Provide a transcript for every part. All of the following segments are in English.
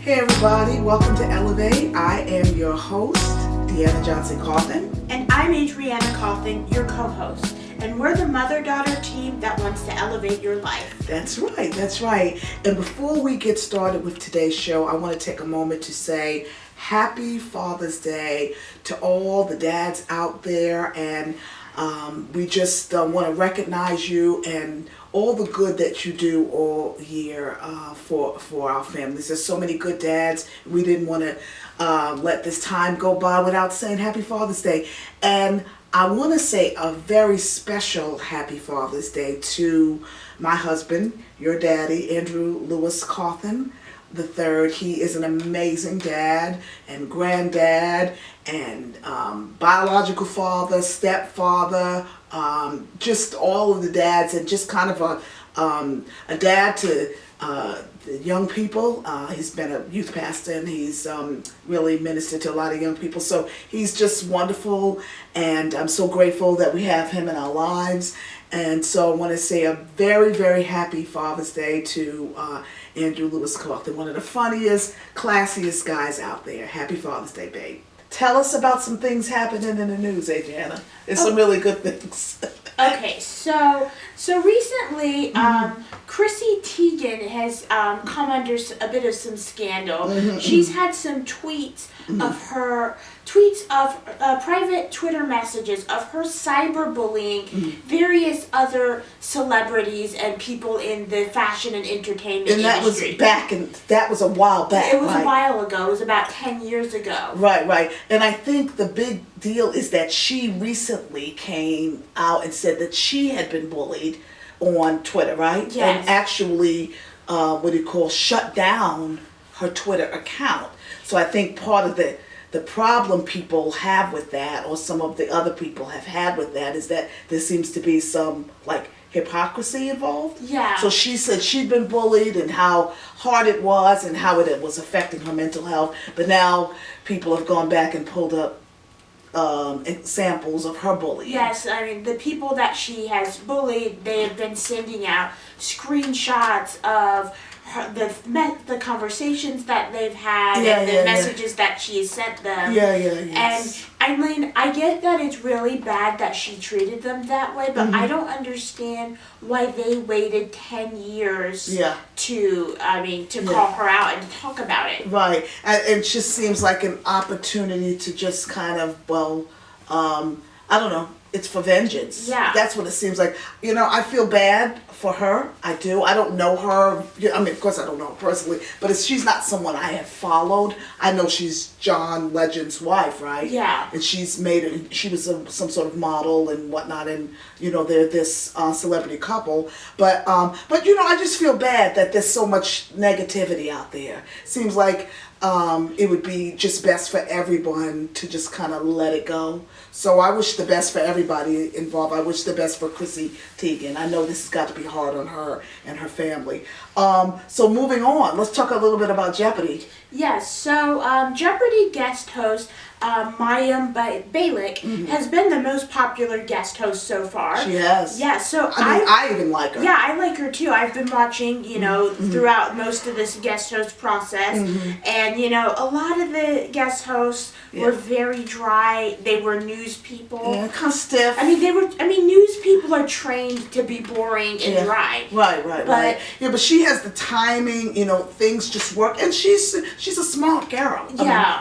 Hey everybody, welcome to Elevate. I am your host, Deanna Johnson-Coffin. And I'm Adriana Coffin, your co-host. And we're the mother-daughter team that wants to elevate your life. That's right. And before we get started with today's show, I want to take a moment to say Happy Father's Day to all the dads out there. And we just want to recognize you and all the good that you do all year for our families. There's so many good dads. We didn't want to let this time go by without saying Happy Father's Day. And I want to say a very special Happy Father's Day to my husband, your daddy, Andrew Lewis Coffin III. He is an amazing dad and granddad and biological father, stepfather, just all of the dads, and just kind of a dad to the young people. He's been a youth pastor, and he's really ministered to a lot of young people. So he's just wonderful, and I'm so grateful that we have him in our lives. And so I want to say a very, very happy Father's Day to Andrew Lewis Coffin, one of the funniest, classiest guys out there. Happy Father's Day, babe. Tell us about some things happening in the news, Adriana. There's some really good things. Okay, so recently, Chrissy Teigen has come under a bit of some scandal. She's had some tweets of private Twitter messages of her cyberbullying various other celebrities and people in the fashion and entertainment industry. That was a while back. It was a while ago. It was about 10 years ago. Right. And I think the big deal is that she recently came out and said that she had been bullied on Twitter, right? Yes. And actually, shut down her Twitter account. So I think part of the problem people have with that, or some of the other people have had with that, is that there seems to be some hypocrisy involved. Yeah. So she said she'd been bullied and how hard it was and how it was affecting her mental health. But now people have gone back and pulled up examples of her bullying. Yes, I mean, the people that she has bullied, they have been sending out screenshots of the conversations that they've had and the messages that she has sent them. Yes. And I mean, I get that it's really bad that she treated them that way, but I don't understand why they waited 10 years to call her out and to talk about it. Right. And it just seems like an opportunity to just kind of, I don't know, it's for vengeance. Yeah. That's what it seems like. I feel bad for her. I do. I don't know her. I mean, of course I don't know her personally, but she's not someone I have followed. I know she's John Legend's wife, right? Yeah. And she was some sort of model and whatnot, and they're this celebrity couple. But I just feel bad that there's so much negativity out there. Seems like it would be just best for everyone to just kind of let it go. So I wish the best for everybody involved. I wish the best for Chrissy Teigen. I know this has got to be hard on her and her family. So moving on, let's talk a little bit about Jeopardy. Yes, so Jeopardy guest host Mayim Bialik has been the most popular guest host so far. She has. Yeah, so I even like her. Yeah, I like her too. I've been watching, throughout most of this guest host process, and a lot of the guest hosts were very dry. They were news people. Yeah, kind of stiff. News people are trained to be boring and dry. Right. Yeah, but she has the timing. Things just work, and she's a smart girl.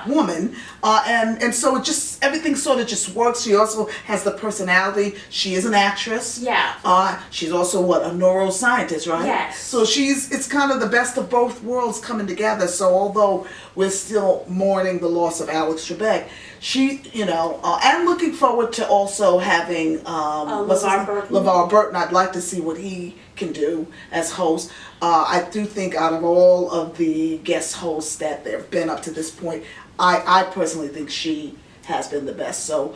Woman. And so everything sort of just works. She also has the personality. She is an actress. Yeah. She's also a neuroscientist, right? Yes. So it's kind of the best of both worlds coming together. So although we're still mourning the loss of Alex Trebek, she, and looking forward to also having LeVar Burton. I'd like to see what he can do as host. I do think out of all of the guest hosts that there have been up to this point, I personally think she has been the best. So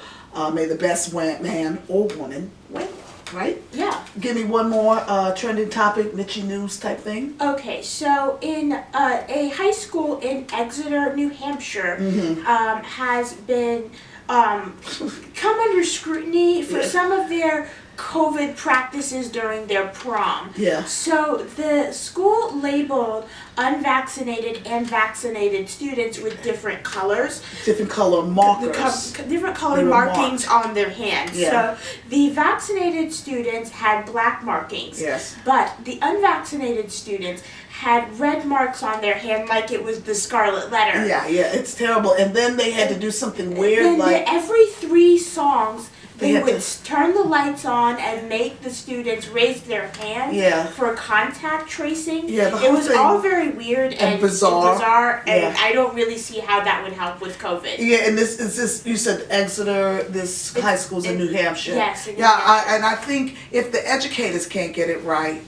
may the best man or woman win, right? Yeah. Give me one more trending topic, niche news type thing. Okay, so in a high school in Exeter, New Hampshire, has been come under scrutiny for some of their COVID practices during their prom. Yeah. So the school labeled unvaccinated and vaccinated students with different colors. Different color markers. Different color markings on their hands. Yeah. So the vaccinated students had black markings. Yes. But the unvaccinated students had red marks on their hand like it was the scarlet letter. Yeah, it's terrible. And then they had to do something weird, then like every 3 songs they would to turn the lights on and make the students raise their hand for contact tracing. Yeah, it was all very weird and bizarre, and I don't really see how that would help with COVID. Yeah, and this is this. You said Exeter. This high school's in New Hampshire. Yes. And I think if the educators can't get it right,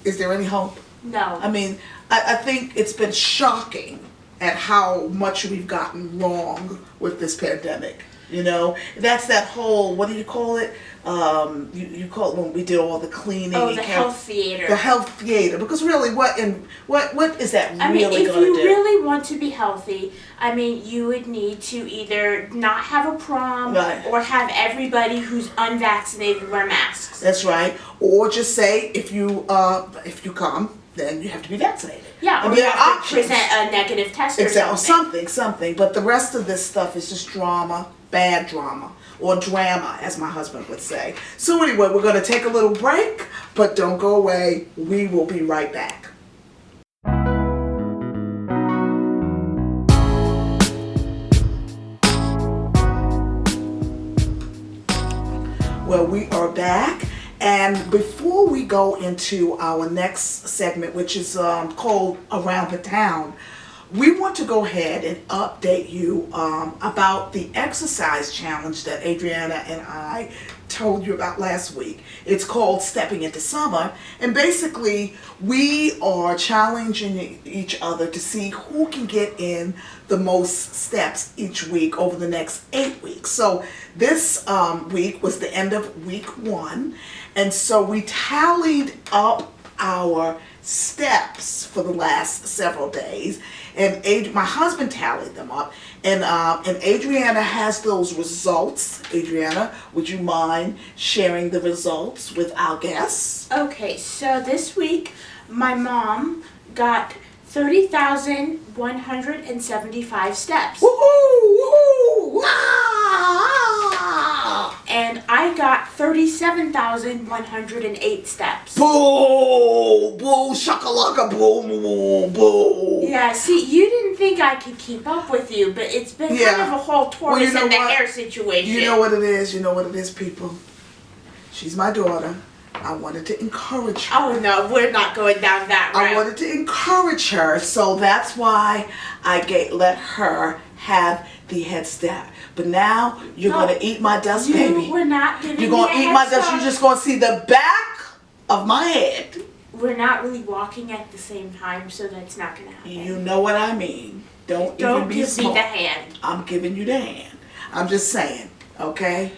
is there any hope? No. I mean, I think it's been shocking at how much we've gotten wrong with this pandemic. You know, that's that whole, what do you call it? You call it when we did all the cleaning. Oh, the health theater. The health theater. Because really, what is that really going to do? I mean, if you really want to be healthy, I mean, you would need to either not have a prom or have everybody who's unvaccinated wear masks. That's right. Or just say, if you come, then you have to be vaccinated. Yeah, or you have to present a negative test or something. But the rest of this stuff is just drama, bad drama, or drama, as my husband would say. So anyway, we're going to take a little break, but don't go away. We will be right back. Well, we are back. And before we go into our next segment, which is called Around the Town, we want to go ahead and update you about the exercise challenge that Adriana and I told you about last week. It's called Stepping into Summer, and basically we are challenging each other to see who can get in the most steps each week over the next 8 weeks. So this week was the end of week 1, and so we tallied up our steps for the last several days, and my husband tallied them up, and Adriana has those results. Adriana, would you mind sharing the results with our guests? Okay, so this week my mom got 30,175 steps. Woohoo! And I got 37,108 steps. Boo! Boo! Shakalaka! Boo! Boo! Boo! Yeah, see, you didn't think I could keep up with you, but it's been kind of a whole tortoise and the hare situation. You know what it is? You know what it is, people? She's my daughter. I wanted to encourage her. Oh no, we're not going down that route. I wanted to encourage her, so that's why I let her have the head step. But now you're going to eat my dust, baby. We're not giving You're going to eat my dust. You're just going to see the back of my head. We're not really walking at the same time, so that's not going to happen. You know what I mean. Don't even be smart. Give me the hand. I'm giving you the hand. I'm just saying, okay?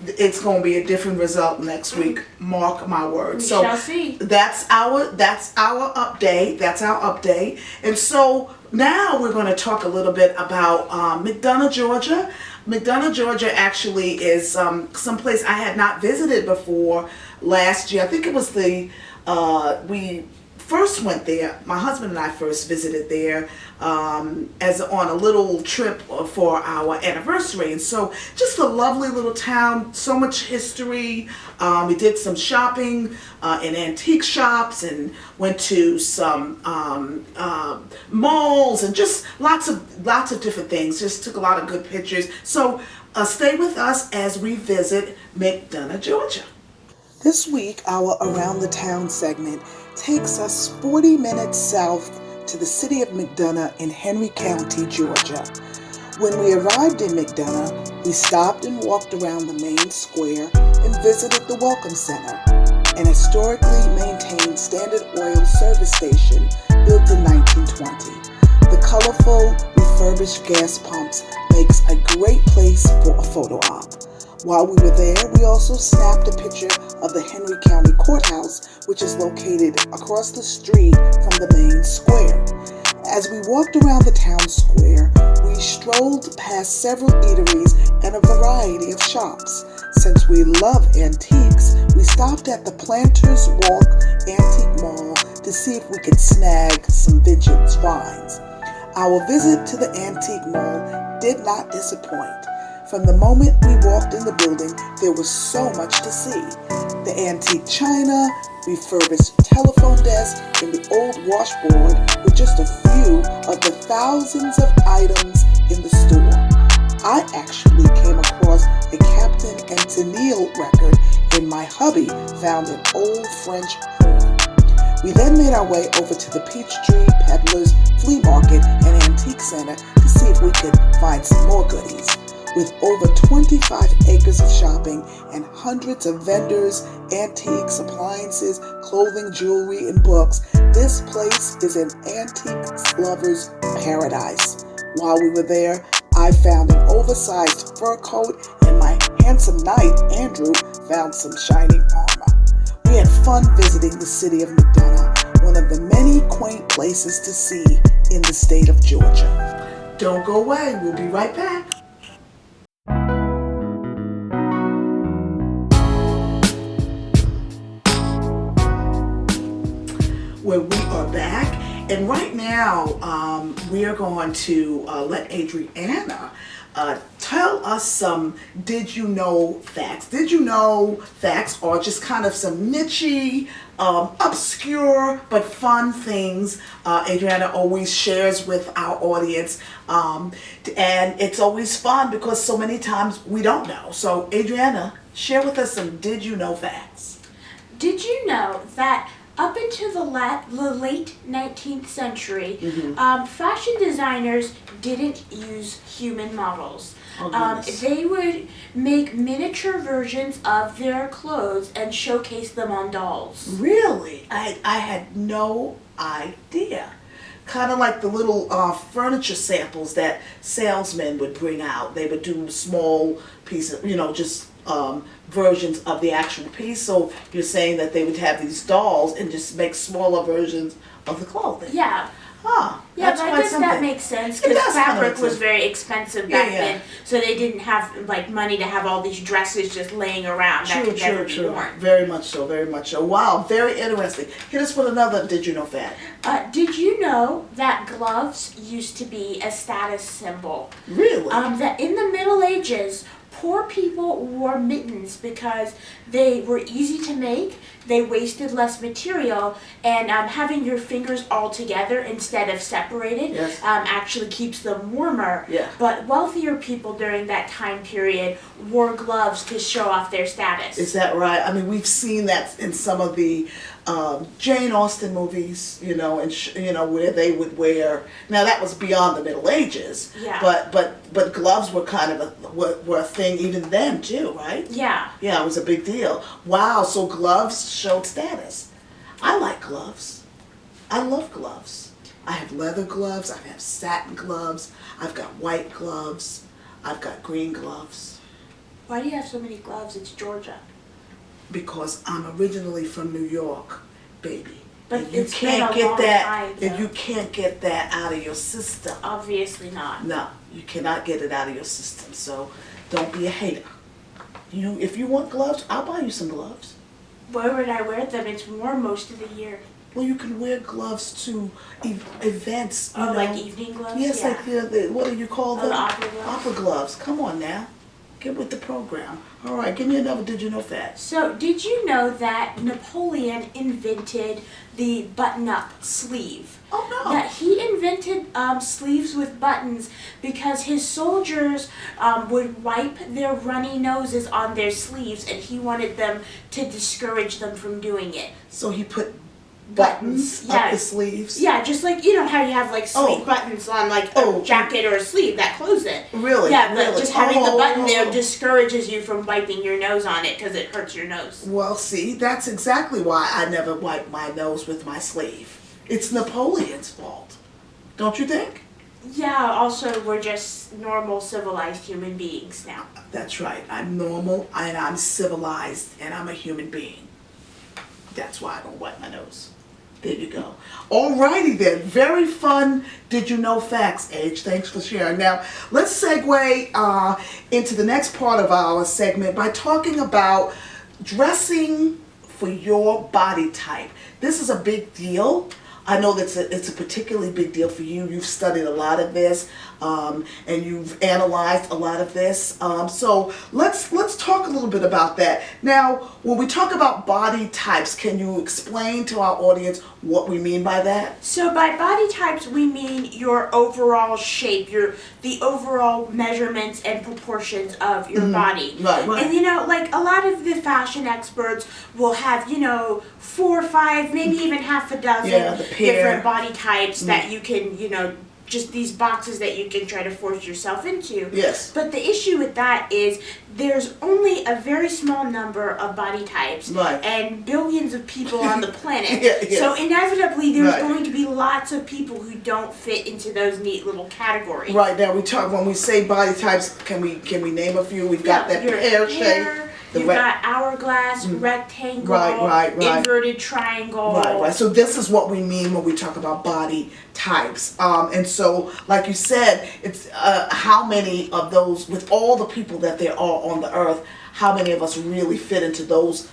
It's going to be a different result next week. Mark my words. We shall see. That's our update. That's our update. And so now we're going to talk a little bit about McDonough, Georgia. McDonough, Georgia actually is someplace I had not visited before last year. I think it was we first went there. My husband and I first visited there as on a little trip for our anniversary, and so just a lovely little town, so much history. We did some shopping in antique shops and went to some malls and just lots of different things. Just took a lot of good pictures. So stay with us as we visit McDonough, Georgia. This week, our Around the Town segment takes us 40 minutes south to the city of McDonough in Henry County, Georgia. When we arrived in McDonough, we stopped and walked around the main square and visited the Welcome Center, an historically maintained Standard Oil service station built in 1920. The colorful, refurbished gas pumps makes a great place for a photo op. While we were there, we also snapped a picture of the Henry County Courthouse, which is located across the street from the main square. As we walked around the town square, we strolled past several eateries and a variety of shops. Since we love antiques, we stopped at the Planters Walk Antique Mall to see if we could snag some vintage finds. Our visit to the antique mall did not disappoint. From the moment we walked in the building, there was so much to see. The antique china, refurbished telephone desk, and the old washboard were just a few of the thousands of items in the store. I actually came across a Captain and Tennille record in my hubby found an old French horn. We then made our way over to the Peachtree Peddlers Flea Market and Antique Center to see if we could find some more goodies. With over 25 acres of shopping and hundreds of vendors, antiques, appliances, clothing, jewelry, and books, this place is an antique lover's paradise. While we were there, I found an oversized fur coat, and my handsome knight, Andrew, found some shining armor. We had fun visiting the city of McDonough, one of the many quaint places to see in the state of Georgia. Don't go away, we'll be right back. Where we are back, and right now we are going to let Adriana tell us some did you know facts. Did you know facts are just kind of some niche, obscure but fun things Adriana always shares with our audience, and it's always fun because so many times we don't know. So Adriana, share with us some did you know facts. Did you know that up into the late 19th century, fashion designers didn't use human models. They would make miniature versions of their clothes and showcase them on dolls. Really? I had no idea. Kind of like the little furniture samples that salesmen would bring out. They would do small pieces, just versions of the actual piece. So you're saying that they would have these dolls and just make smaller versions of the clothing. Yeah. Huh. Yeah, but I guess that makes sense because fabric was very expensive back then, so they didn't have money to have all these dresses just laying around that could never be worn. Very much so, very much so. Wow, very interesting. Hit us with another did you know fact. Did you know that gloves used to be a status symbol? Really? That in the Middle Ages, poor people wore mittens because they were easy to make, they wasted less material, and having your fingers all together instead of separated actually keeps them warmer. Yeah. But wealthier people during that time period wore gloves to show off their status. Is that right? I mean, we've seen that in some of the Jane Austen movies, and where they would wear. Now that was beyond the Middle Ages. Yeah. But gloves were kind of were a thing even then too, right? Yeah. Yeah, it was a big deal. Wow. So gloves showed status. I like gloves. I love gloves. I have leather gloves. I have satin gloves. I've got white gloves. I've got green gloves. Why do you have so many gloves? It's Georgia. Because I'm originally from New York, baby. But and you can't get that. And you can't get that out of your system. Obviously not. No, you cannot get it out of your system. So don't be a hater. If you want gloves, I'll buy you some gloves. Where would I wear them? It's warm most of the year. Well, you can wear gloves to events. Oh, like evening gloves? Yes, yeah. like what do you call them? The opera gloves. Opera gloves. Come on now. Get with the program. All right, give me another did you know fact. So, did you know that Napoleon invented the button-up sleeve? Oh, no. That he invented sleeves with buttons because his soldiers would wipe their runny noses on their sleeves, and he wanted them to discourage them from doing it. So he put buttons up the sleeves? Yeah, just like, how you have sleeve buttons on a jacket or a sleeve that close it. Really? Yeah, but really? just having the button there discourages you from wiping your nose on it because it hurts your nose. Well, see, that's exactly why I never wipe my nose with my sleeve. It's Napoleon's fault. Don't you think? Yeah, also we're just normal, civilized human beings now. That's right. I'm normal and I'm civilized and I'm a human being. That's why I don't wipe my nose. There you go. Alrighty then. Very fun Did You Know Facts, Age. Thanks for sharing. Now, let's segue into the next part of our segment by talking about dressing for your body type. This is a big deal. I know that it's a particularly big deal for you. You've studied a lot of this, and you've analyzed a lot of this. So let's talk a little bit about that. Now, when we talk about body types, can you explain to our audience what we mean by that? So by body types, we mean your overall shape, the overall measurements and proportions of your body. Right. And like a lot of the fashion experts will have, 4 or 5, maybe even half a dozen different body types that you can, just these boxes that you can try to force yourself into. Yes. But the issue with that is there's only a very small number of body types and billions of people on the planet. So inevitably there's going to be lots of people who don't fit into those neat little categories. Right. Now when we say body types, can we name a few? We've got that pear shape. You've got hourglass, rectangle, inverted triangle. Right. So this is what we mean when we talk about body types. And so, like you said, it's how many of those, with all the people that there are on the earth, how many of us really fit into those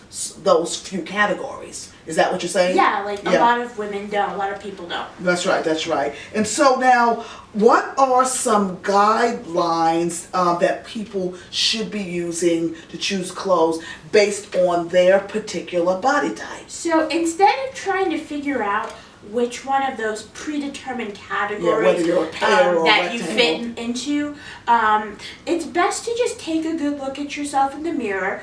few categories? Is that what you're saying? Yeah, a lot of women don't, a lot of people don't. That's right. And so now, what are some guidelines that people should be using to choose clothes based on their particular body type? So instead of trying to figure out which one of those predetermined categories whether you're a pear or that rectangle. you fit into, it's best to just take a good look at yourself in the mirror.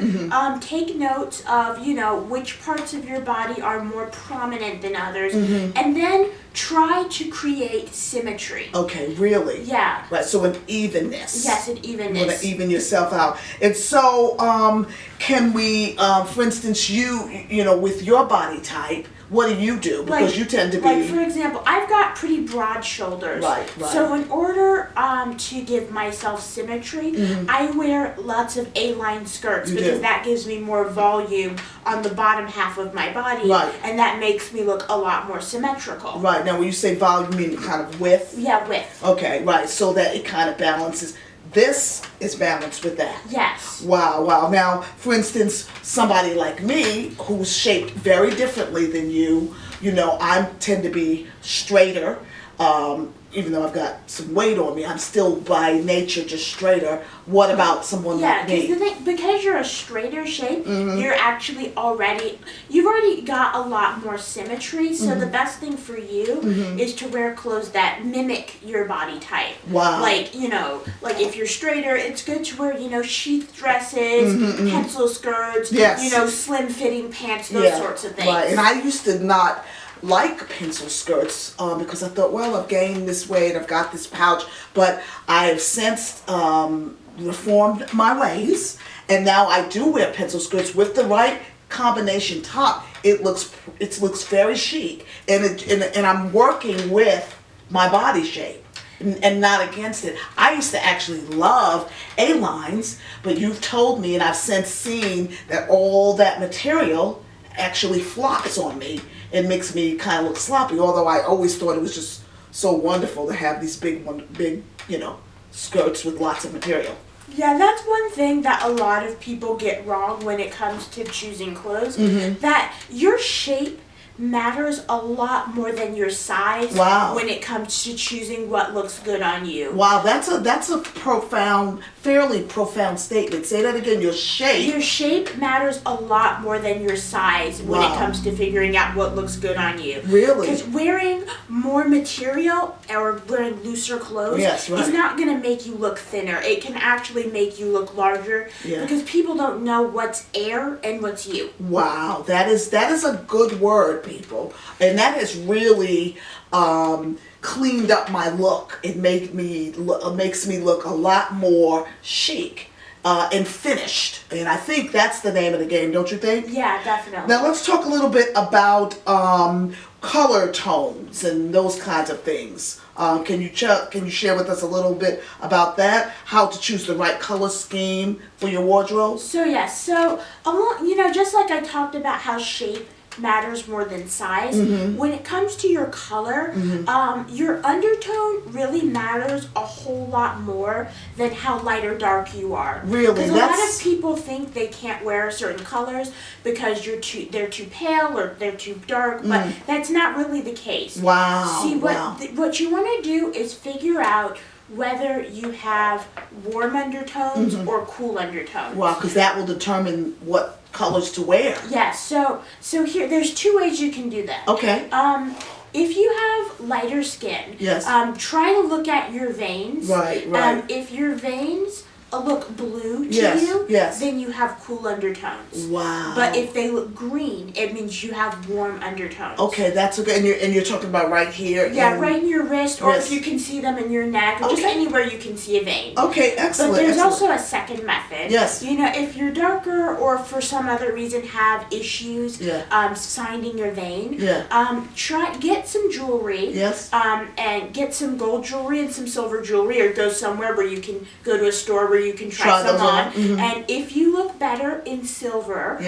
Take notes of which parts of your body are more prominent than others, and then try to create symmetry. Okay, really? Yeah. Right, so an evenness. Yes, an evenness. You want to even yourself out. And so, can we, for instance, you with your body type, what do you do? Because you tend to be... Like, for example, I've got pretty broad shoulders. Right. So in order to give myself symmetry, I wear lots of A-line skirts because that gives me more volume on the bottom half of my body. Right. And that makes me look a lot more symmetrical. Right. Now, when you say volume, you mean kind of width? Yeah, width. Okay, right. So that it kind of balances. This is balanced with that. Yes. Wow. Now, for instance, somebody like me who's shaped very differently than you, I tend to be straighter. Even though I've got some weight on me, I'm still by nature just straighter. What about someone like me? Yeah, because you're a straighter shape, you've already got a lot more symmetry, so the best thing for you is to wear clothes that mimic your body type. Wow. Like if you're straighter, it's good to wear, sheath dresses, pencil skirts, slim fitting pants, those sorts of things. Right, and I used to not like pencil skirts because I thought, well, I've gained this weight, I've got this pouch, but I have since reformed my ways, and now I do wear pencil skirts with the right combination top. It looks very chic, and I'm working with my body shape and not against it. I used to actually love A-lines, but you've told me, and I've since seen that all that material actually flops on me and makes me kind of look sloppy, although I always thought it was just so wonderful to have these big skirts with lots of material. Yeah, that's one thing that a lot of people get wrong when it comes to choosing clothes, that your shape matters a lot more than your size when it comes to choosing what looks good on you. Wow, that's a fairly profound statement. Say that again. Your shape matters a lot more than your size when it comes to figuring out what looks good on you. Really? Because wearing more material or wearing looser clothes is not going to make you look thinner. It can actually make you look larger because people don't know what's air and what's you. Wow, that is a good word, people, and that has really cleaned up my look. It makes me look a lot more chic and finished, and I think that's the name of the game, don't you think? Yeah, definitely. Now let's talk a little bit about color tones and those kinds of things. Can you share with us a little bit about that? How to choose the right color scheme for your wardrobe? So just like I talked about how shape matters more than size. When it comes to your color, your undertone really matters a whole lot more than how light or dark you are. Really? Because a lot of people think they can't wear certain colors because they're too pale or they're too dark, but that's not really the case. Wow. See, what you want to do is figure out whether you have warm undertones or cool undertones. Wow, because that will determine what colors to wear. Yes, so here, there's two ways you can do that. Okay. If you have lighter skin, yes. Try to look at your veins. Right. If your veins look blue to you, then you have cool undertones. Wow. But if they look green, it means you have warm undertones. Okay, that's okay. And you're talking about right here? Yeah, right in your wrist, or if you can see them in your neck, or just anywhere you can see a vein. Okay, excellent. But there's also a second method. Yes. You know, if you're darker or for some other reason have issues finding your vein, get some jewelry. Yes. And get some gold jewelry and some silver jewelry, or go somewhere where you can go to a store where you can try some on. And if you look better in silver,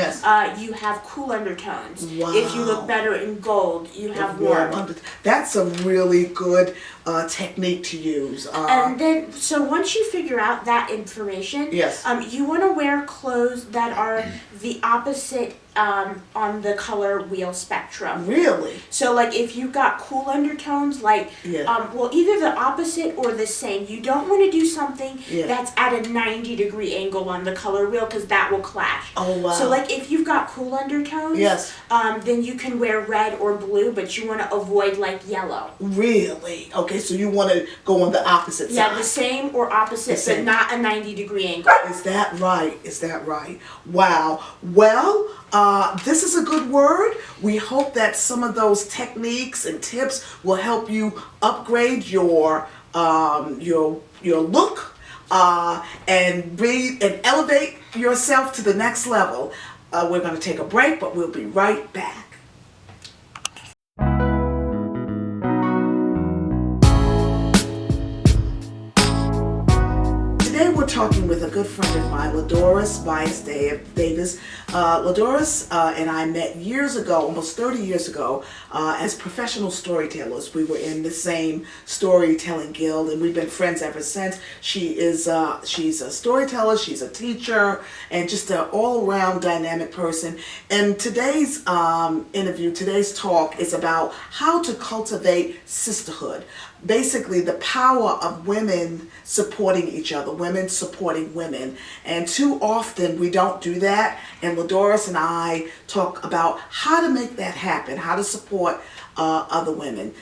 you have cool undertones. Wow. If you look better in gold, you have warm. That's a really good technique to use. And then, so once you figure out that information, you want to wear clothes that are the opposite on the color wheel spectrum. Really? So like if you've got cool undertones, like well, either the opposite or the same. You don't want to do something that's at a 90-degree angle on the color wheel, because that will clash. Oh wow. So like if you've got cool undertones, then you can wear red or blue, but you want to avoid like yellow. Really? Okay, so you want to go on the opposite side. Yeah, the same or opposite, but not a 90-degree angle. Is that right? Is that right? Wow. Well, this is a good word. We hope that some of those techniques and tips will help you upgrade your look and breathe and elevate yourself to the next level. We're going to take a break, but we'll be right back. Today we're talking with a good friend of mine, LaDoris Bias-Davis. LaDoris and I met years ago, almost 30 years ago, as professional storytellers. We were in the same storytelling guild, and we've been friends ever since. She's a storyteller, she's a teacher, and just an all-around dynamic person. And today's today's talk is about how to cultivate sisterhood. Basically, the power of women supporting each other, women supporting women. And too often we don't do that. And LaDoris and I talk about how to make that happen, how to support other women.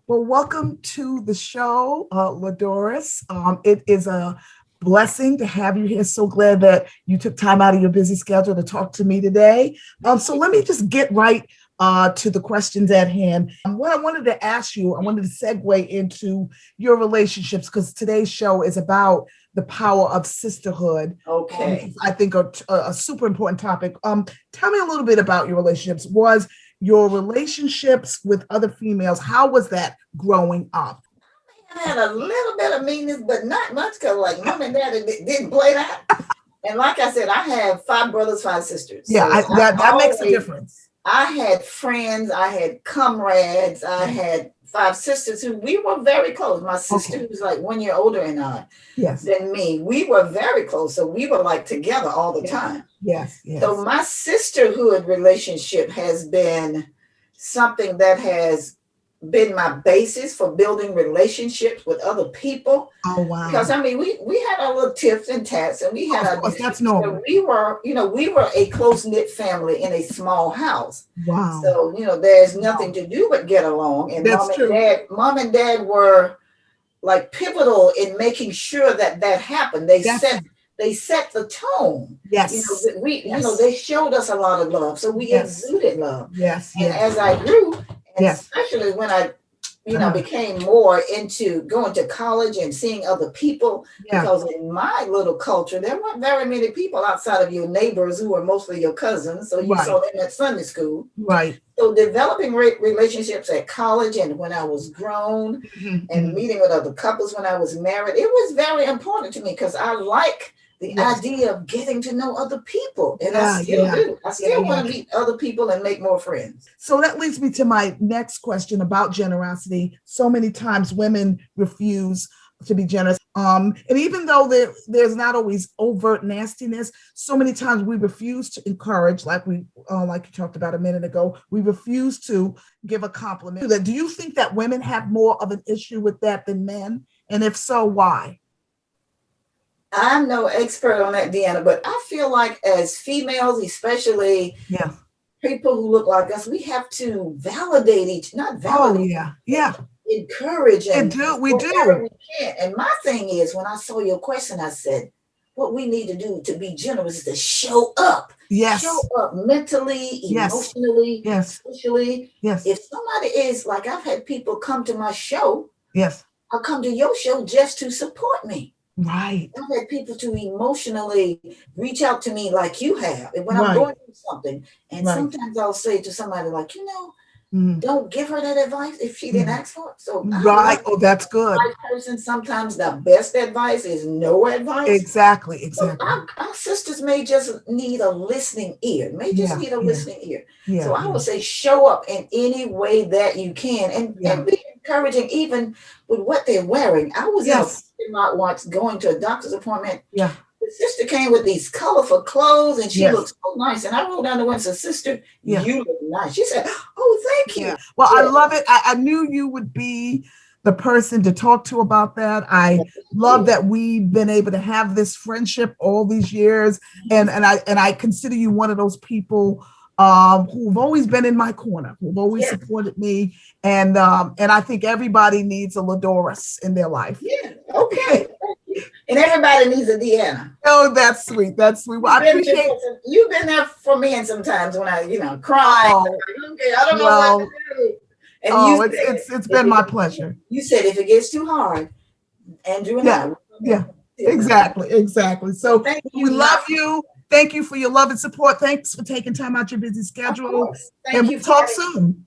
Well, welcome to the show, LaDoris. It is a blessing to have you here. So glad that you took time out of your busy schedule to talk to me today. So let me just get right to the questions at hand. What I wanted to ask you, I wanted to segue into your relationships, because today's show is about the power of sisterhood. Okay. I think a super important topic. Tell me a little bit about your relationships. Was your relationships with other females, how was that growing up? I had a little bit of meanness, but not much, because like mom and dad didn't play that. And like I said, I have 5 brothers, 5 sisters. Yeah, so that makes a difference. I had friends, I had comrades, I had 5 sisters who we were very close. My sister, who's like 1 year older than me, we were very close. So we were like together all the time. Yes. So my sisterhood relationship has been something that has been my basis for building relationships with other people. Oh wow! Because I mean, we had our little tips and tats, and we had that's normal. We were a close-knit family in a small house. Wow! So there's nothing to do but get along. And mom and dad were like pivotal in making sure that happened. They set the tone. Yes. They showed us a lot of love, so we exuded love. Yes. And as I grew. And especially when I, became more into going to college and seeing other people, because in my little culture, there weren't very many people outside of your neighbors who were mostly your cousins. So you saw them at Sunday school. Right. So developing relationships at college and when I was grown and meeting with other couples when I was married, it was very important to me, because I like the idea of getting to know other people. And I still do. I still want to meet other people and make more friends. So that leads me to my next question about generosity. So many times women refuse to be generous. And even though there's not always overt nastiness, so many times we refuse to encourage, like you talked about a minute ago, we refuse to give a compliment. Do you think that women have more of an issue with that than men? And if so, why? I'm no expert on that, Deanna, but I feel like as females, especially people who look like us, we have to validate encourage and we do. We can. And my thing is, when I saw your question, I said, what we need to do to be generous is to show up. Yes. Show up mentally, emotionally, socially. Yes. If somebody is like, I've had people come to my show. Yes. I'll come to your show just to support me. Right. I've had people to emotionally reach out to me like you have. And when I'm going through something, and sometimes I'll say to somebody like, don't give her that advice if she didn't ask for it. So that's good. Person, sometimes the best advice is no advice. Exactly. So our sisters may just need a listening ear. Listening ear. So I would say show up in any way that you can and be encouraging even with what they're wearing. I was in my once going to a doctor's appointment. Yeah. The sister came with these colorful clothes and she looked so nice. And I wrote down the one, said, sister, you look nice. She said, oh, thank you. Well, I love it. I knew you would be the person to talk to about that. I love that we've been able to have this friendship all these years. And I consider you one of those people who've always been in my corner, who've always supported me. And I think everybody needs a LaDoris in their life. Yeah. Okay. And everybody needs a Deanna. Oh, that's sweet. That's sweet. Well, I appreciate you've been there for me, and sometimes when I, cry, I don't know what to do. And it's been my pleasure. You said if it gets too hard, Andrew and I. Yeah, exactly. So we love you. Thank you for your love and support. Thanks for taking time out your busy schedule. And we'll talk soon.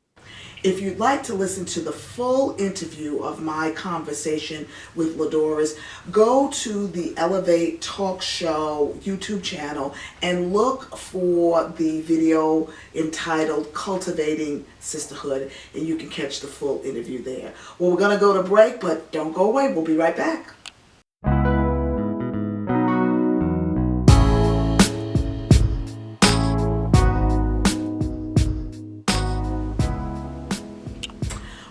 If you'd like to listen to the full interview of my conversation with LaDoris, go to the Elevate Talk Show YouTube channel and look for the video entitled Cultivating Sisterhood, and you can catch the full interview there. Well, we're going to go to break, but don't go away. We'll be right back.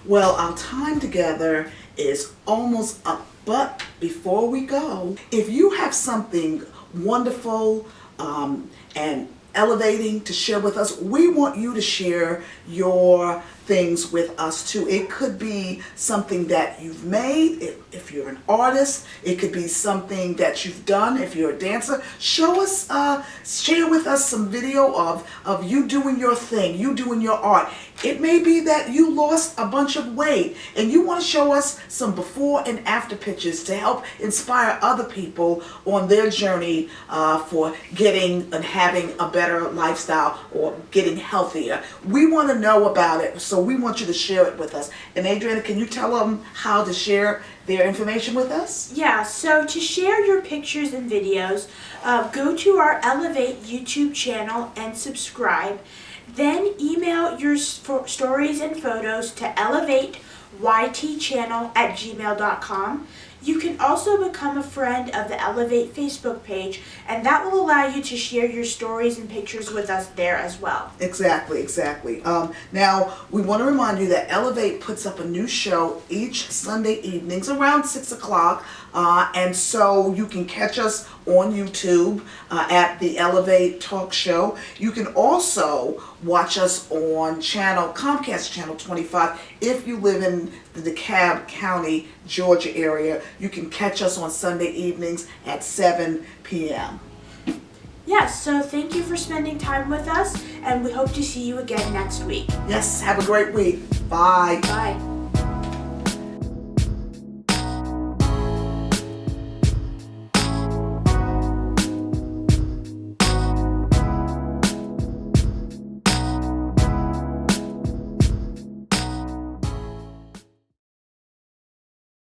Well, our time together is almost up, but before we go, if you have something wonderful and elevating to share with us, we want you to share your things with us too. It could be something that you've made, if you're an artist. It could be something that you've done if you're a dancer. Show us, share with us some video of you doing your thing, you doing your art. It may be that you lost a bunch of weight and you want to show us some before and after pictures to help inspire other people on their journey for getting and having a better lifestyle or getting healthier. We want to know about it, so we want you to share it with us. And Adriana, can you tell them how to share their information with us? Yeah, so to share your pictures and videos, go to our Elevate YouTube channel and subscribe. Then email your stories and photos to elevateytchannel@gmail.com. You can also become a friend of the Elevate Facebook page, and that will allow you to share your stories and pictures with us there as well. Exactly. Now, we want to remind you that Elevate puts up a new show each Sunday evenings around 6 o'clock. And so you can catch us on YouTube at the Elevate Talk Show. You can also watch us on Comcast Channel 25. If you live in the DeKalb County, Georgia area, you can catch us on Sunday evenings at 7 p.m. Yes, so thank you for spending time with us, and we hope to see you again next week. Yes, have a great week. Bye. Bye.